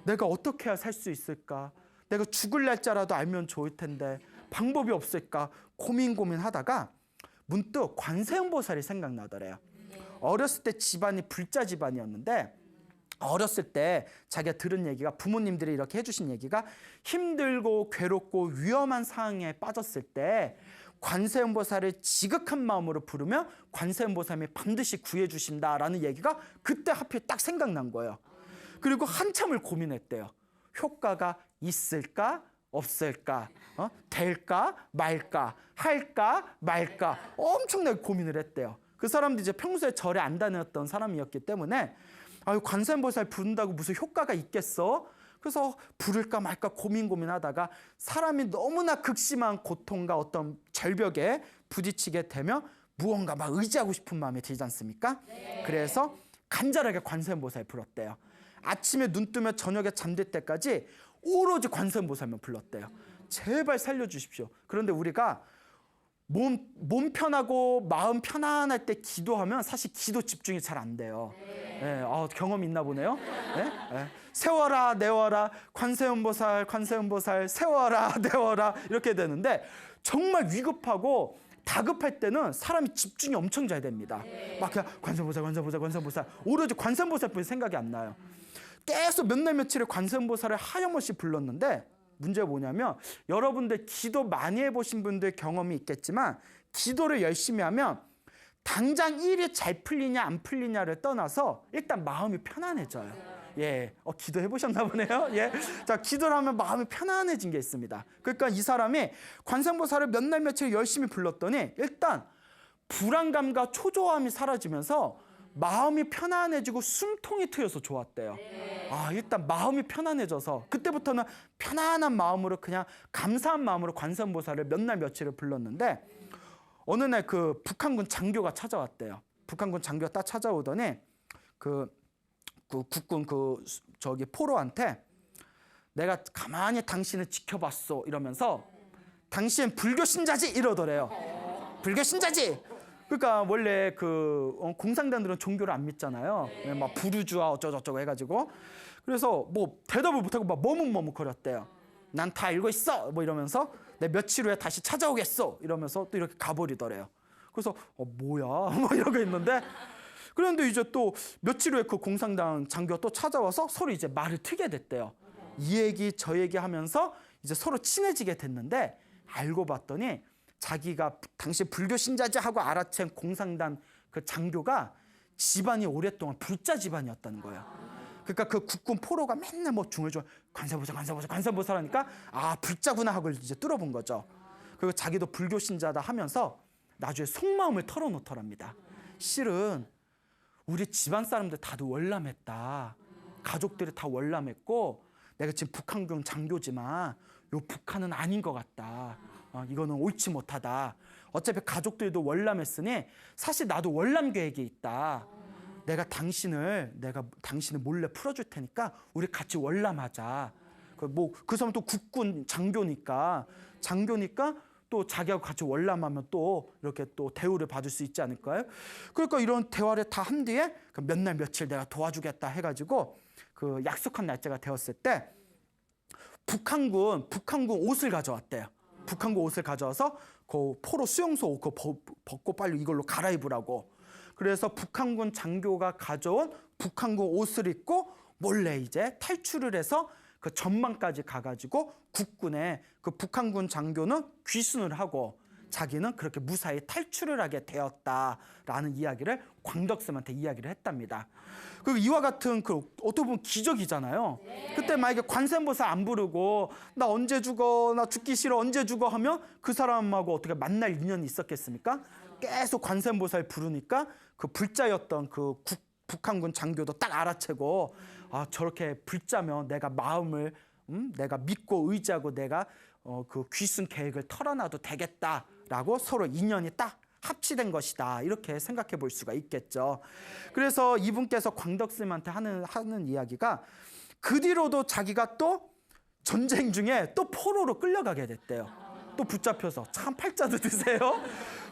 내가 어떻게 해야 살 수 있을까? 내가 죽을 날짜라도 알면 좋을 텐데 방법이 없을까? 고민하다가 문득 관세음보살이 생각나더래요. 어렸을 때 집안이 불자 집안이었는데 어렸을 때 자기가 들은 얘기가, 부모님들이 이렇게 해주신 얘기가, 힘들고 괴롭고 위험한 상황에 빠졌을 때 관세음보살을 지극한 마음으로 부르면 관세음보살이 반드시 구해주신다라는 얘기가 그때 하필 딱 생각난 거예요. 그리고 한참을 고민했대요. 효과가 있을까 없을까, 될까 말까, 할까 말까 엄청나게 고민을 했대요. 그 사람도 이제 평소에 절에 안 다녔던 사람이었기 때문에 아유, 관세음보살 부른다고 무슨 효과가 있겠어? 그래서 부를까 말까 고민하다가 사람이 너무나 극심한 고통과 어떤 절벽에 부딪히게 되면 무언가 막 의지하고 싶은 마음이 들지 않습니까? 네. 그래서 간절하게 관세음보살 불렀대요. 아침에 눈 뜨면 저녁에 잠들 때까지 오로지 관세음보살만 불렀대요. 제발 살려주십시오. 그런데 우리가 몸 편하고 마음 편안할 때 기도하면 사실 기도 집중이 잘 안 돼요. 네, 경험 있나 보네요. 네? 네. 세워라 내워라 관세음보살 세워라 내워라 이렇게 되는데 정말 위급하고 다급할 때는 사람이 집중이 엄청 잘 됩니다. 막 그냥 관세음보살 오로지 관세음보살뿐이 생각이 안 나요. 계속 몇 날 며칠을 관세음보살을 하염없이 불렀는데 문제가 뭐냐면 여러분들 기도 많이 해보신 분들 경험이 있겠지만 기도를 열심히 하면 당장 일이 잘 풀리냐 안 풀리냐를 떠나서 일단 마음이 편안해져요. 예, 기도해 보셨나 보네요. 예, 자, 기도를 하면 마음이 편안해진 게 있습니다. 그러니까 이 사람이 관세음보살을 몇 날 며칠 열심히 불렀더니 일단 불안감과 초조함이 사라지면서 마음이 편안해지고 숨통이 트여서 좋았대요. 일단 마음이 편안해져서 그때부터는 편안한 마음으로 그냥 감사한 마음으로 관세음보살을 몇 날 며칠을 불렀는데 어느 날 그 북한군 장교가 찾아왔대요. 북한군 장교가 딱 찾아오더니 그 국군 저기 포로한테 내가 가만히 당신을 지켜봤어 이러면서 당신 불교 신자지 이러더래요. 불교 신자지. 그러니까 원래 공산당들은 종교를 안 믿잖아요. 막 부르주아 어쩌고저쩌고 해가지고 그래서 뭐 대답을 못하고 막 머뭇머뭇거렸대요. 난 다 알고 있어 뭐 이러면서 내 며칠 후에 다시 찾아오겠어 이러면서 또 이렇게 가버리더래요. 그래서 뭐야 뭐 이러고 있는데 그런데 이제 또 며칠 후에 그 공산당 장교가 또 찾아와서 서로 이제 말을 트게 됐대요. 이 얘기 저 얘기 하면서 이제 서로 친해지게 됐는데 알고 봤더니 자기가 당시 불교 신자지 하고 알아챈 공산당 그 장교가 집안이 오랫동안 불자 집안이었다는 거예요. 그러니까 그 국군 포로가 맨날 뭐 중얼중얼 관세음보살 하니까 불자구나 하고 이제 뚫어본 거죠. 그리고 자기도 불교 신자다 하면서 나중에 속마음을 털어놓더랍니다. 실은 우리 집안 사람들 다들 월남했다. 가족들이 다 월남했고 내가 지금 북한군 장교지만 요 북한은 아닌 것 같다. 이거는 옳지 못하다. 어차피 가족들도 월남했으니 사실 나도 월남 계획이 있다. 내가 당신을 몰래 풀어줄 테니까 우리 같이 월남하자. 그 사람 또 국군 장교니까 또 자기하고 같이 월남하면 또 이렇게 또 대우를 받을 수 있지 않을까요? 그러니까 이런 대화를 다 한 뒤에 몇 날 며칠 내가 도와주겠다 해가지고 그 약속한 날짜가 되었을 때 북한군 옷을 가져왔대요. 북한군 옷을 가져와서 그 포로 수용소 옷 벗고 빨리 이걸로 갈아입으라고. 그래서 북한군 장교가 가져온 북한군 옷을 입고 몰래 이제 탈출을 해서 그 전망까지 가가지고 국군에 그 북한군 장교는 귀순을 하고 자기는 그렇게 무사히 탈출을 하게 되었다라는 이야기를 광덕스님한테 이야기를 했답니다. 그리고 이와 같은 어떻게 보면 기적이잖아요. 그때 만약에 관세음보살 안 부르고 나 언제 죽어, 나 죽기 싫어, 언제 죽어 하면 그 사람하고 어떻게 만날 인연이 있었겠습니까? 계속 관세음보살 부르니까 그 불자였던 북한군 장교도 딱 알아채고 저렇게 불자면 내가 마음을 내가 믿고 의지하고 내가 그 귀순 계획을 털어놔도 되겠다라고 서로 인연이 딱 합치된 것이다. 이렇게 생각해 볼 수가 있겠죠. 그래서 이분께서 광덕스님한테 하는 이야기가 그 뒤로도 자기가 또 전쟁 중에 또 포로로 끌려가게 됐대요. 또 붙잡혀서. 참 팔자도 드세요.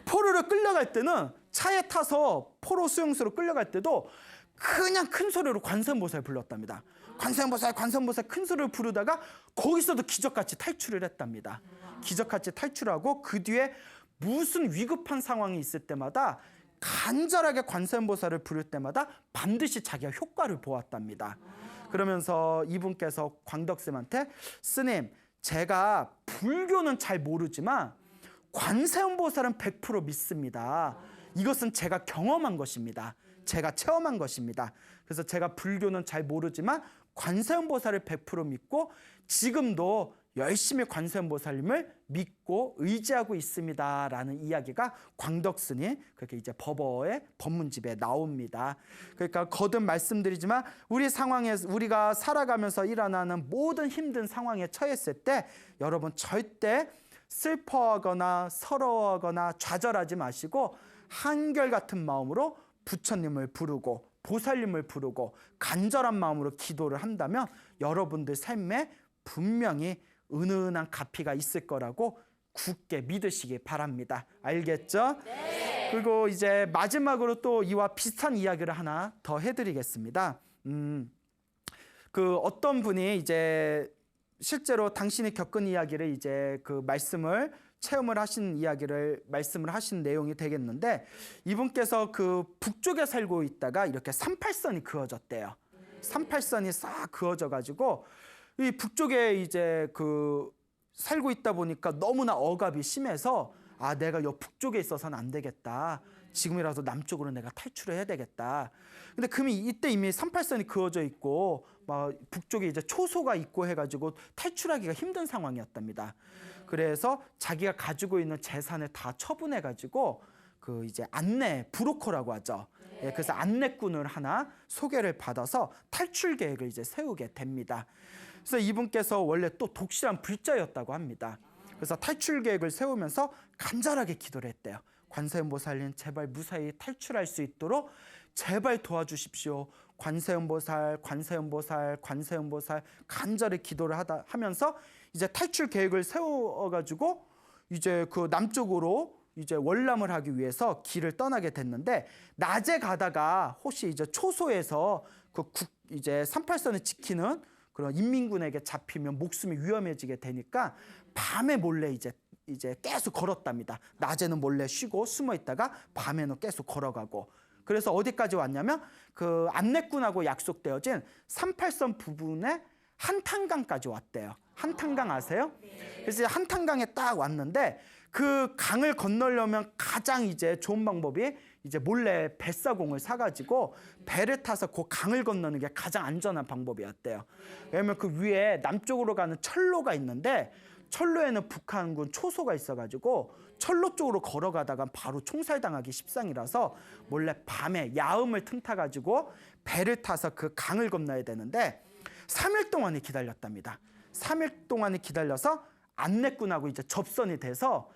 포로로 끌려갈 때는 차에 타서 포로 수용소로 끌려갈 때도 그냥 큰 소리로 관세음보살 불렀답니다. 관세음보살, 관세음보살 큰 소리를 부르다가 거기서도 기적같이 탈출을 했답니다. 기적같이 탈출하고 그 뒤에 무슨 위급한 상황이 있을 때마다 간절하게 관세음보살을 부를 때마다 반드시 자기가 효과를 보았답니다. 그러면서 이분께서 광덕스님한테 스님, 제가 불교는 잘 모르지만 관세음보살은 100% 믿습니다. 이것은 제가 경험한 것입니다. 제가 체험한 것입니다. 그래서 제가 불교는 잘 모르지만 관세음보살을 100% 믿고 지금도 열심히 관세음보살님을 믿고 의지하고 있습니다. 라는 이야기가 광덕스님 그렇게 이제 법어의 법문집에 나옵니다. 그러니까 거듭 말씀드리지만 우리 상황에 우리가 살아가면서 일어나는 모든 힘든 상황에 처했을 때 여러분 절대 슬퍼하거나 서러워하거나 좌절하지 마시고 한결같은 마음으로 부처님을 부르고 보살님을 부르고 간절한 마음으로 기도를 한다면 여러분들 삶에 분명히 은은한 가피가 있을 거라고 굳게 믿으시기 바랍니다. 알겠죠? 네. 그리고 이제 마지막으로 또 이와 비슷한 이야기를 하나 더 해드리겠습니다. 그 어떤 분이 이제 실제로 당신이 겪은 이야기를 이제 그 말씀을 체험을 하신 이야기를 말씀을 하신 내용이 되겠는데 이분께서 그 북쪽에 살고 있다가 이렇게 38선이 그어졌대요. 38선이 싹 그어져 가지고 이 북쪽에 이제 그 살고 있다 보니까 너무나 억압이 심해서 아 내가 요 북쪽에 있어서는 안 되겠다. 지금이라도 남쪽으로 내가 탈출을 해야 되겠다. 근데 이때 이미 38선이 그어져 있고 막 북쪽에 이제 초소가 있고 해가지고 탈출하기가 힘든 상황이었답니다. 그래서 자기가 가지고 있는 재산을 다 처분해가지고 그 이제 브로커라고 하죠. 예, 그래서 안내꾼을 하나 소개를 받아서 탈출 계획을 이제 세우게 됩니다. 그래서 이분께서 원래 또 독실한 불자였다고 합니다. 그래서 탈출 계획을 세우면서 간절하게 기도를 했대요. 관세음보살님 제발 무사히 탈출할 수 있도록 제발 도와주십시오. 관세음보살, 관세음보살, 관세음보살 간절히 기도를 하면서 이제 탈출 계획을 세워가지고 이제 그 남쪽으로 이제 월남을 하기 위해서 길을 떠나게 됐는데 낮에 가다가 혹시 이제 초소에서 이제 38선을 지키는 그런 인민군에게 잡히면 목숨이 위험해지게 되니까 밤에 몰래 이제 계속 걸었답니다. 낮에는 몰래 쉬고 숨어 있다가 밤에는 계속 걸어가고 그래서 어디까지 왔냐면 그 안내꾼하고 약속되어진 38선 부분에 한탄강까지 왔대요. 한탄강 아세요? 그래서 한탄강에 딱 왔는데 그 강을 건너려면 가장 이제 좋은 방법이 이제 몰래 뱃사공을 사가지고 배를 타서 그 강을 건너는 게 가장 안전한 방법이었대요. 왜냐면 그 위에 남쪽으로 가는 철로가 있는데 철로에는 북한군 초소가 있어가지고 철로 쪽으로 걸어가다가 바로 총살당하기 십상이라서 몰래 밤에 야음을 틈타가지고 배를 타서 그 강을 건너야 되는데 3일 동안이 기다렸답니다. 3일 동안이 기다려서 안내꾼하고 이제 접선이 돼서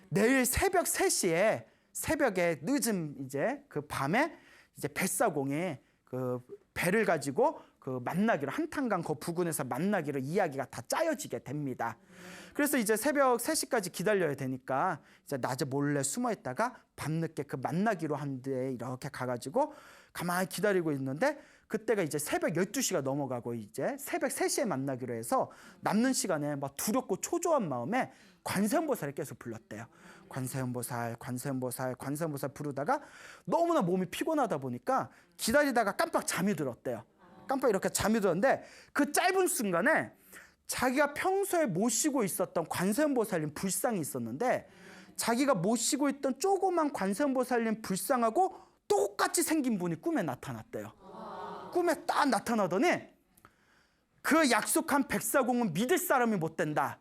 내일 새벽 3시에 새벽에 늦은 이제 그 밤에 이제 뱃사공에 그 배를 가지고 그 만나기로 한탄강 그 부근에서 만나기로 이야기가 다 짜여지게 됩니다. 그래서 이제 새벽 3시까지 기다려야 되니까 이제 낮에 몰래 숨어 있다가 밤늦게 그 만나기로 한 데 이렇게 가가지고 가만히 기다리고 있는데 그때가 이제 새벽 12시가 넘어가고 이제 새벽 3시에 만나기로 해서 남는 시간에 막 두렵고 초조한 마음에 관세음보살을 계속 불렀대요. 관세음보살, 관세음보살, 관세음보살 부르다가 너무나 몸이 피곤하다 보니까 기다리다가 깜빡 잠이 들었대요. 깜빡 이렇게 잠이 들었는데 그 짧은 순간에 자기가 평소에 모시고 있었던 관세음보살님 불상이 있었는데 자기가 모시고 있던 조그만 관세음보살님 불상하고 똑같이 생긴 분이 꿈에 나타났대요. 꿈에 딱 나타나더니 그 약속한 백사공은 믿을 사람이 못 된다.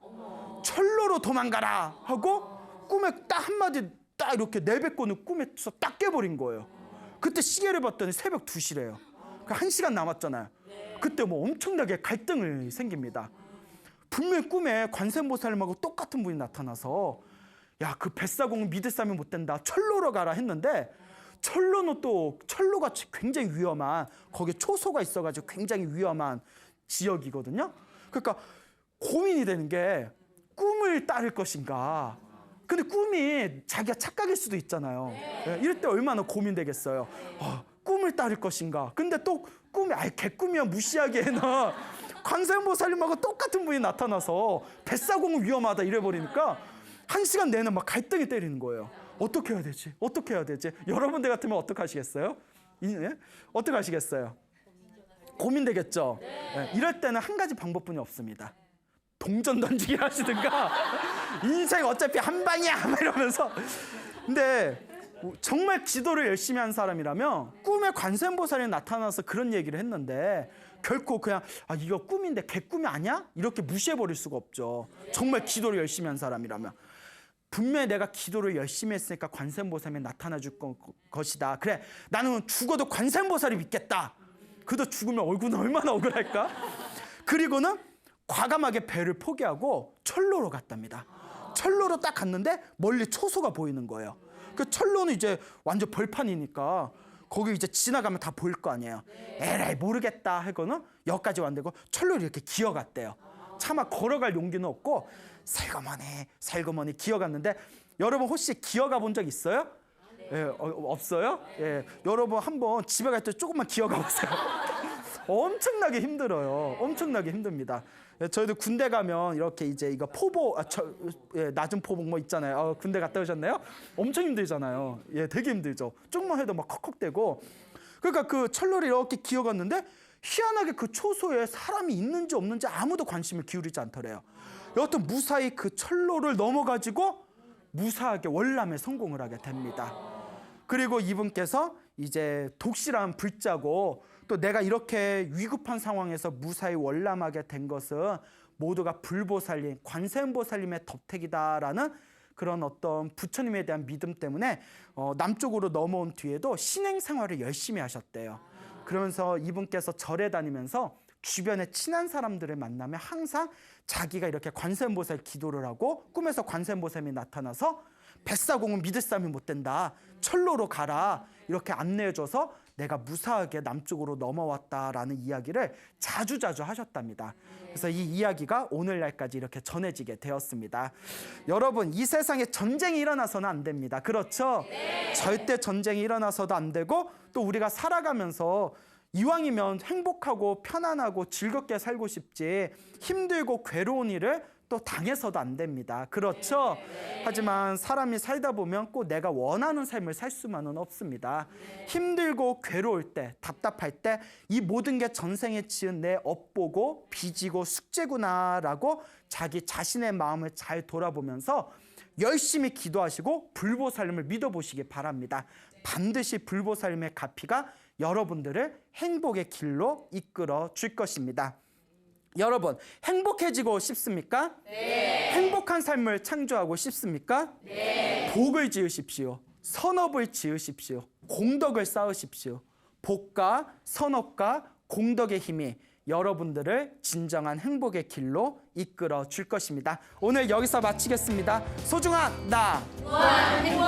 철로로 도망가라 하고 꿈에 딱 한마디 딱 이렇게 내뱉고는 꿈에서 딱 깨버린 거예요. 그때 시계를 봤더니 새벽 2시래요. 1시간 남았잖아요. 그때 뭐 엄청나게 갈등이 생깁니다. 분명히 꿈에 관세음보살님하고 똑같은 분이 나타나서 야, 그 뱃사공은 믿을 사람이 못 된다. 철로로 가라 했는데 철로는 또 철로가 굉장히 위험한 거기에 초소가 있어가지고 굉장히 위험한 지역이거든요. 그러니까 고민이 되는 게 꿈을 따를 것인가. 근데 꿈이 자기가 착각일 수도 있잖아요. 이럴 때 얼마나 고민되겠어요. 꿈을 따를 것인가. 근데 또 꿈이 개꿈이야 무시하기에는 관세음보살님하고 똑같은 분이 나타나서 뱃사공은 위험하다 이래버리니까 1시간 내내 막 갈등이 때리는 거예요. 어떻게 해야 되지? 어떻게 해야 되지? 여러분들 같으면 어떻게 하시겠어요? 어떻게 하시겠어요? 고민되겠죠? 이럴 때는 한 가지 방법뿐이 없습니다. 동전 던지기 하시든가 인생 어차피 한 방이야 막 이러면서. 근데 정말 기도를 열심히 한 사람이라면 꿈에 관세음보살이 나타나서 그런 얘기를 했는데 결코 그냥 이거 꿈인데 개꿈이 아니야? 이렇게 무시해버릴 수가 없죠. 정말 기도를 열심히 한 사람이라면. 분명히 내가 기도를 열심히 했으니까 관세음보살이 나타나 줄 것이다. 그래, 나는 죽어도 관세음보살이 믿겠다. 그도 죽으면 얼굴은 얼마나 억울할까? 그리고는 과감하게 배를 포기하고 철로로 갔답니다. 철로로 딱 갔는데 멀리 초소가 보이는 거예요. 그 철로는 이제 완전 벌판이니까 거기 이제 지나가면 다 보일 거 아니에요. 에라이 모르겠다 하고는 여기까지 왔는데 철로를 이렇게 기어갔대요. 차마 걸어갈 용기는 없고 살그머니 기어갔는데, 여러분 혹시 기어가 본 적 있어요? 없어요? 여러분 한번 집에 갈 때 조금만 기어가 보세요. 엄청나게 힘들어요. 엄청나게 힘듭니다. 저희도 군대 가면 이렇게 이제 이거 낮은 포복 뭐 있잖아요. 군대 갔다 오셨나요? 엄청 힘들잖아요. 되게 힘들죠. 조금만 해도 막 컥컥대고. 그러니까 그 철로를 이렇게 기어갔는데 희한하게 그 초소에 사람이 있는지 없는지 아무도 관심을 기울이지 않더래요. 여하튼 무사히 그 철로를 넘어가지고 무사하게 월남에 성공을 하게 됩니다. 그리고 이분께서 이제 독실한 불자고 또 내가 이렇게 위급한 상황에서 무사히 월남하게 된 것은 모두가 불보살님, 관세음보살님의 덕택이다라는 그런 어떤 부처님에 대한 믿음 때문에 남쪽으로 넘어온 뒤에도 신행 생활을 열심히 하셨대요. 그러면서 이분께서 절에 다니면서 주변에 친한 사람들을 만나면 항상 자기가 이렇게 관세음보살 기도를 하고 꿈에서 관세음보살이 나타나서 뱃사공은 믿을 사람이 못 된다. 철로로 가라. 이렇게 안내해줘서 내가 무사하게 남쪽으로 넘어왔다라는 이야기를 자주자주 하셨답니다. 그래서 이 이야기가 오늘날까지 이렇게 전해지게 되었습니다. 여러분, 이 세상에 전쟁이 일어나서는 안 됩니다. 그렇죠? 절대 전쟁이 일어나서도 안 되고 또 우리가 살아가면서 이왕이면 행복하고 편안하고 즐겁게 살고 싶지 힘들고 괴로운 일을 또 당해서도 안 됩니다. 그렇죠? 하지만 사람이 살다 보면 꼭 내가 원하는 삶을 살 수만은 없습니다. 힘들고 괴로울 때, 답답할 때 이 모든 게 전생에 지은 내 업보고 빚이고 숙제구나라고 자기 자신의 마음을 잘 돌아보면서 열심히 기도하시고 불보살님을 믿어보시기 바랍니다. 반드시 불보살님의 가피가 여러분들을 행복의 길로 이끌어 줄 것입니다. 여러분, 행복해지고 싶습니까? 네. 행복한 삶을 창조하고 싶습니까? 네. 복을 지으십시오. 선업을 지으십시오. 공덕을 쌓으십시오. 복과 선업과 공덕의 힘이 여러분들을 진정한 행복의 길로 이끌어 줄 것입니다. 오늘 여기서 마치겠습니다. 소중한 나, 무한 행복